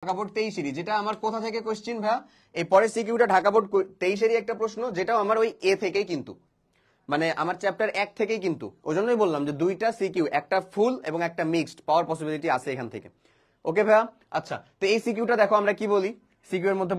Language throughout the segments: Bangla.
ঢাকা বোর্ড 23 যেটা আমার কোথা থেকে কোশ্চেন ভাইয়া, এই পরের সিকিউটা ঢাকা বোর্ড 23 একটা প্রশ্ন, যেটাও আমার ওই এ থেকেই, কিন্তু মানে আমার চ্যাপ্টার 1 থেকেই, কিন্তু ওই জন্যই বললাম যে দুইটা সিকিউ, একটা ফুল এবং একটা মিক্সড পাওয়ার পসিবিলিটি আছে এখান থেকে। ওকে ভাইয়া, আচ্ছা তো এই সিকিউটা দেখো আমরা কি বলি, সিকিউ এর মধ্যে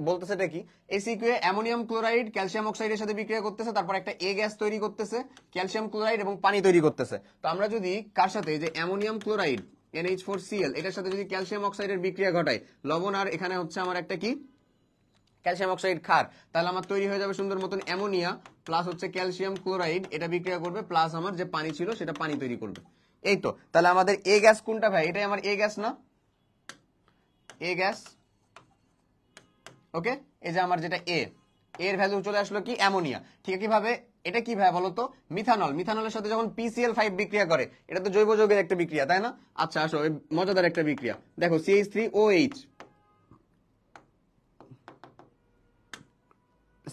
বলতেছে কি, এই সিকিউ অ্যামোনিয়াম ক্লোরাইড ক্যালসিয়াম অক্সাইডের সাথে বিক্রিয়া করতেছে, তারপর একটা এ গ্যাস তৈরি করতেছে, ক্যালসিয়াম ক্লোরাইড এবং পানি তৈরি করতেছে। তো আমরা যদি কার সাথে, যে অ্যামোনিয়াম ক্লোরাইড NH4Cl এটার সাথে যদি ক্যালসিয়াম অক্সাইডের বিক্রিয়া ঘটায়, লবণ আর এখানে হচ্ছে আমার একটা কি ক্যালসিয়াম অক্সাইড ক্ষার, তাহলে আমার তৈরি হয়ে যাবে সুন্দর মতন অ্যামোনিয়া প্লাস হচ্ছে ক্যালসিয়াম ক্লোরাইড, এটা বিক্রিয়া করবে প্লাস আমার যে পানি ছিল সেটা পানি তৈরি করবে। এই তো, তাহলে আমাদের এ গ্যাস কোনটা ভাই, এটাই আমার এ গ্যাস না, এ গ্যাস। ওকে, এই যে আমার যেটা এর ভ্যালু চলে আসলো কি অ্যামোনিয়া। ঠিক কিভাবে, এটা কি ভাই বলতো, মিথানল, মিথানলের সাথে যখন PCl5 বিক্রিয়া করে, এটা তো জৈব যৌগের একটা বিক্রিয়া তাই না। আচ্ছা আসো, মজাদার একটা বিক্রিয়া দেখো, CH3OH,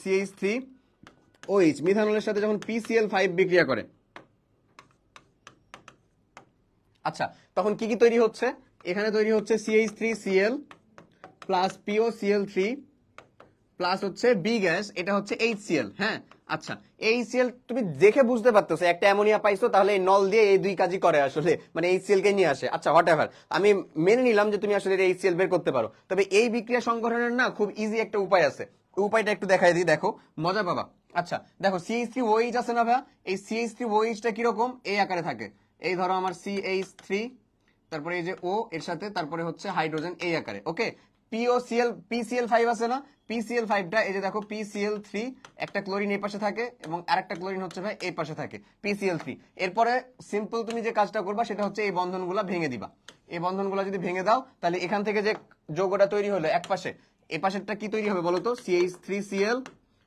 CH3OH মিথানলের সাথে যখন PCl5 বিক্রিয়া করে, আচ্ছা তখন কি কি তৈরি হচ্ছে, এখানে তৈরি হচ্ছে CH3Cl প্লাস POCl3 প্লাস হচ্ছে বি গ্যাস, এটা হচ্ছে HCl। হ্যাঁ আচ্ছা, HCl তুমি দেখে বুঝতে পারতেছো একটা অ্যামোনিয়া পাইছো, তাহলে এই নল দিয়ে এই দুই কাজই করে আসলে, মানে HCl কে নিয়ে আসে। আচ্ছা হোয়াটএভার, আমি মেনে নিলাম যে তুমি আসলে HCl বের করতে পারো, তবে এই বিক্রিয়া সংঘটনের না খুব ইজি একটা উপায় আছে, ওই উপায়টা একটু দেখাই দিই, দেখো মজা পাবা। আচ্ছা দেখো, CH3OH আছে না ভাইয়া, এই CH3OH টা কিরকম, এই আকারে থাকে, এই ধরো আমার CH3, তারপরে এই যে ও এর সাথে, তারপরে হচ্ছে হাইড্রোজেন এই আকারে। ওকে, PCl5 আছে না, PCl5টা এই যে দেখো PCl3, একটা ক্লোরিন এই পাশে থাকে এবং আরেকটা ক্লোরিন হচ্ছে ভাই এই পাশে থাকে, PCl3। এরপরে সিম্পল তুমি যে কাজটা করবা সেটা হচ্ছে এই বন্ধনগুলা ভেঙে দিবা। এই বন্ধনগুলা যদি ভেঙে দাও, তাহলে এখান থেকে যে যৌগটা তৈরি হলো এক পাশে, এই পাশেরটা কি তৈরি হবে বলতো, CH3Cl,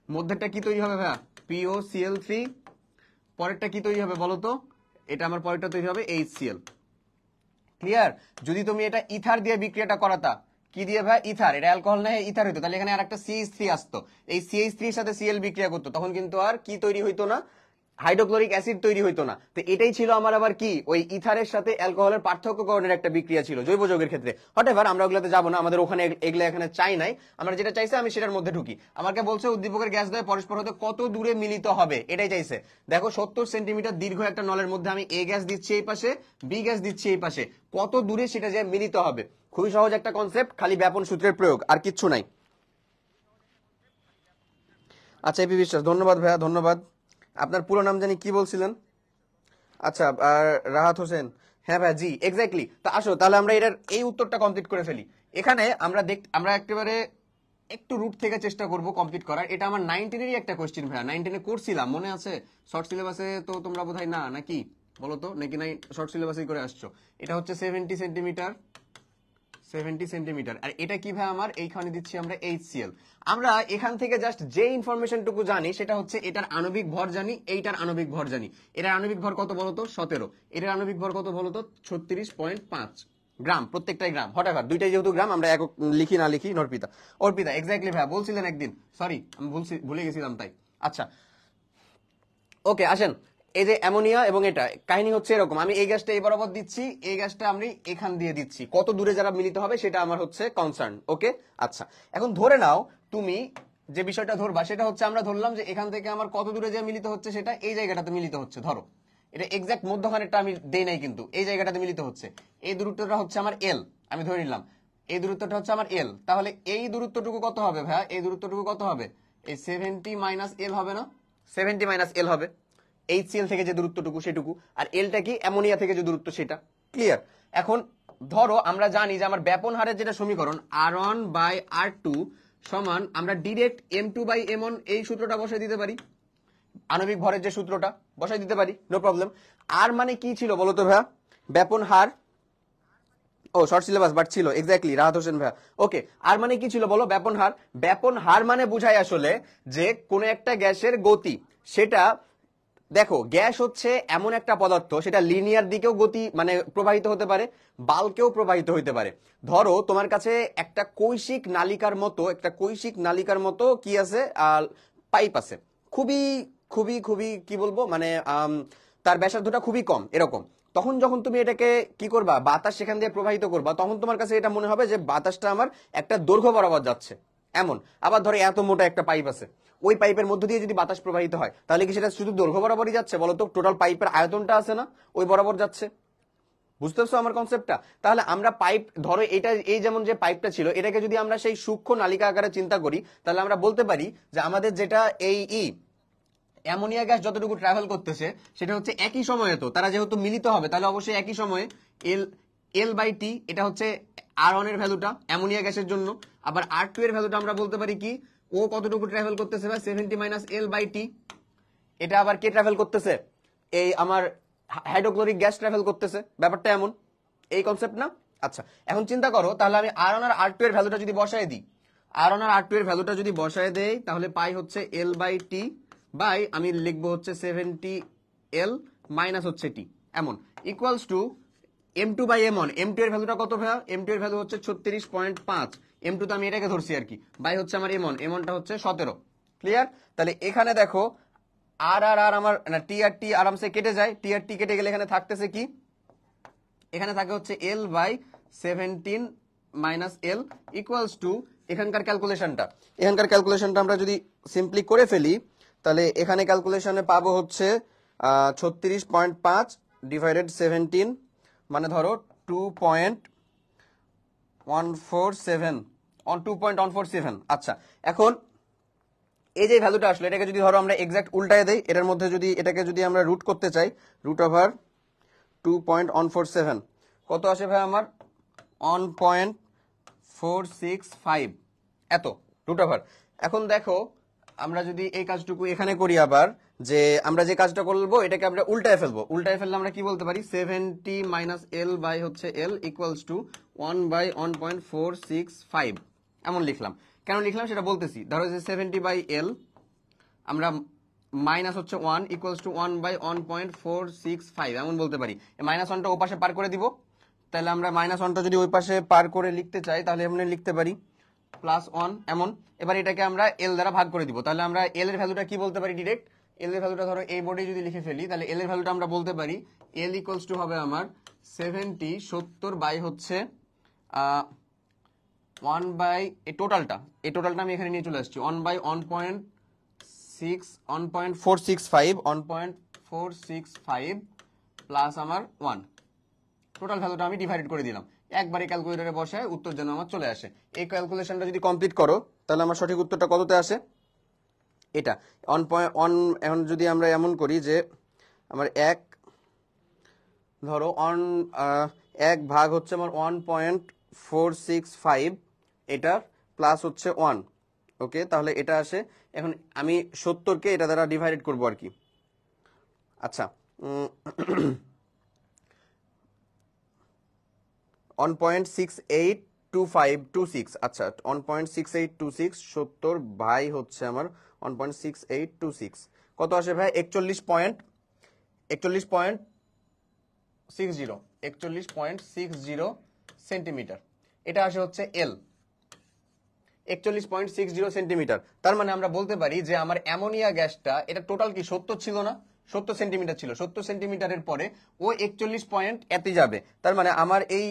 মধ্যেরটা কি তৈরি হবে ভাইয়া, POCl3, পরেরটা কি তৈরি হবে বলতো, এটা আমার পরেরটা তৈরি হবে HCl। ক্লিয়ার? যদি তুমি এটা ইথার দিয়ে বিক্রিয়াটা করাতা, কি দিয়ে ভাই, ইথার, এটা অ্যালকোহল না ইথার হইতো, তাহলে এখানে আর একটা CH3 আসতো, এই CH3 এর সাথে Cl বিক্রিয়া করতো, তখন কিন্তু আর কি তৈরি হইতো না, হাইড্রোক্লোরিক অ্যাসিড তৈরি হইতো না। তো এটাই ছিল আমার আবার কি, ওই ইথারের সাথে অ্যালকোহলের পার্থক্যকরণের একটা বিক্রিয়া ছিল জৈব যৌগের ক্ষেত্রে। হটেভার, আমরা ওগুলোতে যাবো না, আমাদের ওখানে এগুলো এখানে চাই নাই, আমরা যেটা চাইছে আমি সেটার মধ্যে ঢুকি। আমাকে বলছে উদ্দীপকের গ্যাস দ্বয় পরস্পর হতে কত দূরে মিলিত হবে, এটাই চাইছে। দেখো 70 সেন্টিমিটার দীর্ঘ একটা নলের মধ্যে আমি এ গ্যাস দিচ্ছি এই পাশে, বি গ্যাস দিচ্ছি এই পাশে, কত দূরে সেটা যে মিলিত হবে। খুবই সহজ একটা কনসেপ্ট, খালি ব্যাপন সূত্রের প্রয়োগ, আর কিচ্ছু নাই। আচ্ছা এপি বিশ্বাস, ধন্যবাদ ভাইয়া, ধন্যবাদ। আপনার পুরো নাম জানি কি বলছিলেন? আচ্ছা, আর রাহাত হোসেন, হ্যাঁ ভাই জি এক্স্যাক্টলি। তো আসো তাহলে আমরা এটার এই উত্তরটা কমপ্লিট করে ফেলি। এখানে আমরা একেবারে একটু রুট থেকে চেষ্টা করব কমপ্লিট করার। এটা আমার 19-এরই একটা কোশ্চেন ভাইয়া, 19-এ করছিলাম মনে আছে, শর্ট সিলেবাসে তো তোমরা বোধহয় না নাকি বলো তো, নাকি নাই শর্ট সিলেবাসেই করে আসছো। এটা হচ্ছে 70 সেন্টিমিটার, আর এটা কি ভাই আমার এইখানে দিচ্ছি আমরা HCl। আমরা এখান থেকে জাস্ট যে ইনফরমেশনটুকু জানি সেটা হচ্ছে এটার আণবিক ভর জানি, এইটার আণবিক ভর জানি। এটার আণবিক ভর কত বলতো, 17, এটার আণবিক ভর কত বলতো, 36.5 গ্রাম, প্রত্যেকটাই গ্রাম। হঠাৎ দুইটাই যেহেতু গ্রাম, আমরা একক লিখি না লিখি অর্পিতা, অর্পিতা এক্স্যাক্টলি ভাই বলছিলেন একদিন, সরি আমি ভুলে গেছিলাম তাই। আচ্ছা ওকে আসেন, এই যে অ্যামোনিয়া এবং এটা কাহিনী হচ্ছে এরকম, আমি এই গ্যাসটা এই বরাবর দিচ্ছি, এই গ্যাসটা আমি এখান দিয়ে দিচ্ছি, কত দূরে যারা মিলিত হবে সেটা আমার হচ্ছে কনসার্ন। ওকে আচ্ছা, এখন ধরে নাও তুমি যে বিষয়টা ধরবা সেটা হচ্ছে, আমরা ধরলাম যে এখান থেকে আমার কত দূরে যে মিলিত হচ্ছে সেটা এই জায়গাটাতে মিলিত হচ্ছে, ধরো এটা এক্সাক্ট মধ্যখানেরটা আমি দেই নাই, কিন্তু এই জায়গাটাতে মিলিত হচ্ছে, এই দূরত্বটা হচ্ছে আমার এল, আমি ধরে নিলাম এই দূরত্বটা হচ্ছে আমার এল। তাহলে এই দূরত্বটুকু কত হবে ভাইয়া, এই দূরত্বটুকু কত হবে, এই 70 - L হবে না, 70 - L হবে HCl থেকে যে দূরত্বটুকু সেটুকু, আর এলটা কি অ্যামোনিয়া থেকে যে দূরত্ব সেটা। ক্লিয়ার? এখন ধরো আমরা জানি যে আমার ব্যাপন হারের যেটা সমীকরণ R1/R2 সমান, আমরা ডিরেক্ট M2/M1 এই সূত্রটা বসাই দিতে পারি, আণবিক ভরের যে সূত্রটা বসাই দিতে পারি, নো প্রবলেম। আর মানে কি ছিল বলতো ভাইয়া, ব্যাপন হার, ও শর্ট সিলেবাস বাট ছিল এক্স্যাক্টলি রাহাত হোসেন ভাইয়া। ওকে, আর মানে কি ছিল বলো, ব্যাপন হার। ব্যাপন হার মানে বুঝায় আসলে যে কোন একটা গ্যাসের গতি, সেটা দেখো গ্যাস হচ্ছে এমন একটা পদার্থ, সেটা লিনিয়ার দিকেও গতি মানে প্রবাহিত হতে পারে, বাল্কেও প্রবাহিত হতে পারে। ধরো তোমার কাছে একটা কৈশিক নালিকার মতো কি আছে, পাইপ আছে, খুবই খুবই খুবই কি বলবো মানে তার ব্যাসার্ধটা খুবই কম এরকম, তখন যখন তুমি এটাকে কি করবা, বাতাস সেখান দিয়ে প্রবাহিত করবা, তখন তোমার কাছে এটা মনে হবে যে বাতাসটা আমার একটা দৈর্ঘ্য বরাবর যাচ্ছে এমন। আবার ধরো এত মোটা একটা পাইপ আছে, ওই পাইপের মধ্য দিয়ে যদি বাতাস প্রবাহিত হয়, তাহলে কি সেটা শুধু দৈর্ঘ্য বরাবরই যাচ্ছে? বলো তো, টোটাল পাইপের আয়তনটা আছে না, ওই বরাবর যাচ্ছে। বুঝতেছো আমার কনসেপ্টটা? তাহলে আমরা পাইপ, ধরো এটা, এই যেমন যে পাইপটা ছিল, এটাকে যদি আমরা সেই সূক্ষ্ম নালিকা আকারে চিন্তা করি, তাহলে আমরা বলতে পারি যে আমাদের যেটা এই অ্যামোনিয়া গ্যাস যতটুকু ট্রাভেল করতেছে, সেটা হচ্ছে একই সময়ে, তো তারা যেহেতু মিলিত হবে, তাহলে অবশ্যই একই সময়ে এল এল বাই টি, এটা হচ্ছে R1 এর ভ্যালুটা অ্যামোনিয়া গ্যাসের জন্য। আবার R2 এর ভ্যালুটা আমরা বলতে পারি কি, ও কতটুকু ট্রাভেল করতেছে ভাই, 70 মাইনাস এল বাই টি। এটা আবার কে ট্রাভেল করতেছে, এই আমার হাইড্রোক্লোরিক গ্যাস ট্রাভেল করতেছে। ব্যাপারটা এমন, এই কনসেপ্ট না? আচ্ছা, এখন চিন্তা করো, তাহলে আমি R1 আর R2 এর ভ্যালুটা যদি বসায় দিই, R1 আর R2 এর ভ্যালুটা যদি বসায় দেই, তাহলে পাই হচ্ছে এল বাই টি বাই, আমি লিখবো হচ্ছে 70 এল মাইনাস হচ্ছে টি, এমন equals to M2 by M1। M2 এর ভ্যালুটা কত ভাইয়া? M2 এর ভ্যালু হচ্ছে 36.5, M2 তো আমি এটাকে ধরছি আর কি, বাই হচ্ছে আমার M1, M1টা হচ্ছে 17। ক্লিয়ার? তাহলে এখানে দেখো আর আর আর আমার না, টি আর টি আরামসে কেটে যায়, টি আর টি কেটে গেলে এখানে থাকতেছে কি, এখানে থাকে হচ্ছে L by 17 minus L equals to, এখানকার ক্যালকুলেশনটা আমরা যদি সিম্পলি করে ফেলি, তাহলে এখানে ক্যালকুলেশনে পাবো হচ্ছে 36.5 ডিভাইডেড 17, মানে ধরো 2.147। আচ্ছা, এখন এই যে ভ্যালুটা আসলে, এটাকে যদি ধরো আমরা এক্সাক্ট উল্টায় দেই, এটার মধ্যে যদি এটাকে যদি আমরা রুট করতে চাই, রুট ওভার 2.147 কত আসে ভাই আমার? 1.465 এত, রুট ওভার। এখন দেখো, আমরা যদি এই কাজটুকু এখানে করি আবার, যে আমরা যে কাজটা করবো, এটাকে আমরা উল্টায় ফেলবো। উল্টায় ফেললে আমরা কি বলতে পারি, 70 মাইনাস এল বাই হচ্ছে এল ইকুয়ালস টু 1/1.465 এমন লিখলাম। কেন লিখলাম সেটা বলতেছি। ধরো যে 70 বাই এল, আমরা মাইনাস হচ্ছে 1 ইকুয়ালস টু 1/1.465 এমন বলতে পারি। মাইনাস 1টা ও পাশে পার করে দিব, তাহলে আমরা মাইনাস 1টা যদি ওই পাশে পার করে লিখতে চাই, তাহলে এমনি লিখতে পারি প্লাস 1 এমন। এবার এটাকে আমরা এল দ্বারা ভাগ করে দিব, তাহলে আমরা এল এর ভ্যালুটা কি বলতে পারি ডিরেক্ট, এল এর ভ্যালুটা ধরো এই বোর্ডে যদি লিখে ফেলি, তাহলে এল এর ভ্যালুটা আমরা বলতে পারি এল ইকুয়ালস টু হবে আমার 70 বাই হচ্ছে 1 বাই এই টোটালটা আমি এখানে নিয়ে চলে আসছি 1/1.465 প্লাস আমার 1, টোটাল ভ্যালুটা আমি ডিভাইড করে দিলাম, একবারে ক্যালকুলেটরে বসায় উত্তর যেন আমার চলে আসে। এই ক্যালকুলেশনটা যদি কমপ্লিট করো, তাহলে আমার সঠিক উত্তরটা কততে আসে, এটা 1.1। এখন যদি আমরা এমন করি যে আমার ধরো এক ভাগ হচ্ছে আমার 1.465, এটার প্লাস হচ্ছে 1, ওকে, তাহলে এটা আসে। এখন আমি 70কে এটা দ্বারা ডিভাইডেড করবো আর কি। আচ্ছা, 1.682526। আচ্ছা, 1.6826 70 ভাই হচ্ছে আমার 1.6826 কত আসে ভাই? 41.60 সেন্টিমিটার। এটা আসে হচ্ছে এল, 41.60 সেন্টিমিটার। তার মানে আমরা বলতে পারি যে আমার অ্যামোনিয়া গ্যাসটা, এটা টোটাল কি 70 ছিল না, 70 সেন্টিমিটার ছিল। 70 সেন্টিমিটারের পরে ও 41 পয়েন্ট এতে যাবে, তার মানে আমার এই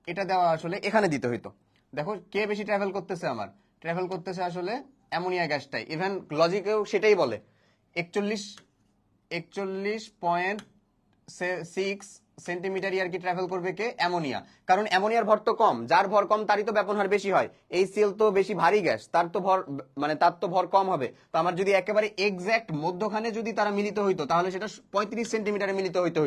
এটা দেওয়া আসলে এখানে দিতে হইতো। দেখো কে বেশি ট্রাভেল করতেছে, আমার ট্রাভেল করতেছে আসলে অ্যামোনিয়া গ্যাসটাই। ইভেন লজিকেও সেটাই বলে 41.6 সেন্টিমিটারই আর কি ট্রাভেল করবে কে, অ্যামোনিয়া। কারণ অ্যামোনিয়ার ভর তো কম, যার ভর কম তারই তো ব্যাপন হার বেশি হয়। এই সিএল তো বেশি ভারী গ্যাস, তার তো ভর মানে তার তো ভর কম হবে। তো আমার যদি একেবারে এক্সাক্ট মধ্যখানে যদি তারা মিলিত হইতো, তাহলে সেটা 35 সেন্টিমিটারে মিলিত হইতো,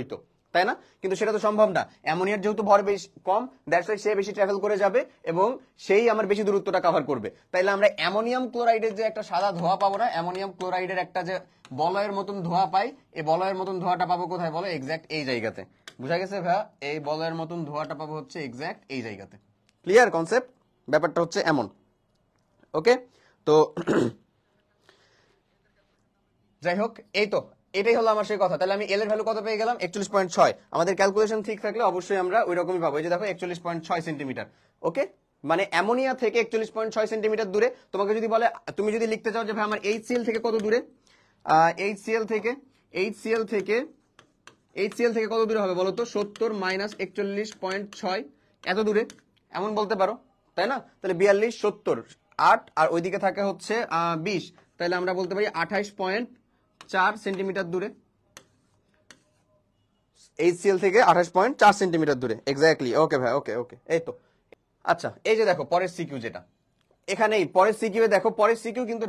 তাই না? কিন্তু সেটা তো সম্ভব না। অ্যামোনিয়ার যেহেতু ভর বেশি কম, দ্যাটস ওয়াই সে বেশি ট্রাভেল করে যাবে এবং সেই আমার বেশি দূরত্বটা কভার করবে। তাইলে আমরা অ্যামোনিয়াম ক্লোরাইডের যে একটা সাদা ধোঁয়া পাবো না, অ্যামোনিয়াম ক্লোরাইডের একটা যে বলয়ের মতন ধোঁয়া পাই, এই বলয়ের মতন ধোঁয়াটা পাবো কোথায় বলো? এক্সাক্ট এই জায়গাতে। বুঝা গেছে ভাইয়া? এই বলয়ের মতন ধোঁয়াটা পাবো হচ্ছে এক্সাক্ট এই জায়গাতে। Clear concept? ব্যাপারটা হচ্ছে এমন, ওকে। তো যাই হোক, এই তো এটাই হলো আমার সেই কথা। তাহলে আমি এল এর ভ্যালু কত পেয়ে গেলাম? 41.6। আমাদের ক্যালকুলেশন ঠিক থাকলে অবশ্যই আমরা ওই রকমই পাবো। এই যে দেখো 41.6 সেন্টিমিটার, ওকে। মানে অ্যামোনিয়া থেকে 41.6 সেন্টিমিটার দূরে। তোমাকে যদি বলে, তুমি যদি লিখতে চাও যে ভাই আমার HCl থেকে কত দূরে, HCl থেকে HCl থেকে কত দূরে হবে বলো তো? 70 মাইনাস 41.6 এত দূরে, এমন বলতে পারো, তাই না? তাহলে 42, 70, 8 আর ওইদিকে থাকে হচ্ছে 20, তাহলে আমরা বলতে পারি 28.4 সেন্টিমিটার দূরে। HCl থেকে 28.4 সেন্টিমিটার দূরে, এক্স্যাক্টলি। ওকে ভাই, ওকে ওকে, এই তো। আচ্ছা, এই যে দেখো পরের সিকিউ, যেটা এখানেই পরের সিকিউ দেখো, পরের সিকিউ কিন্তু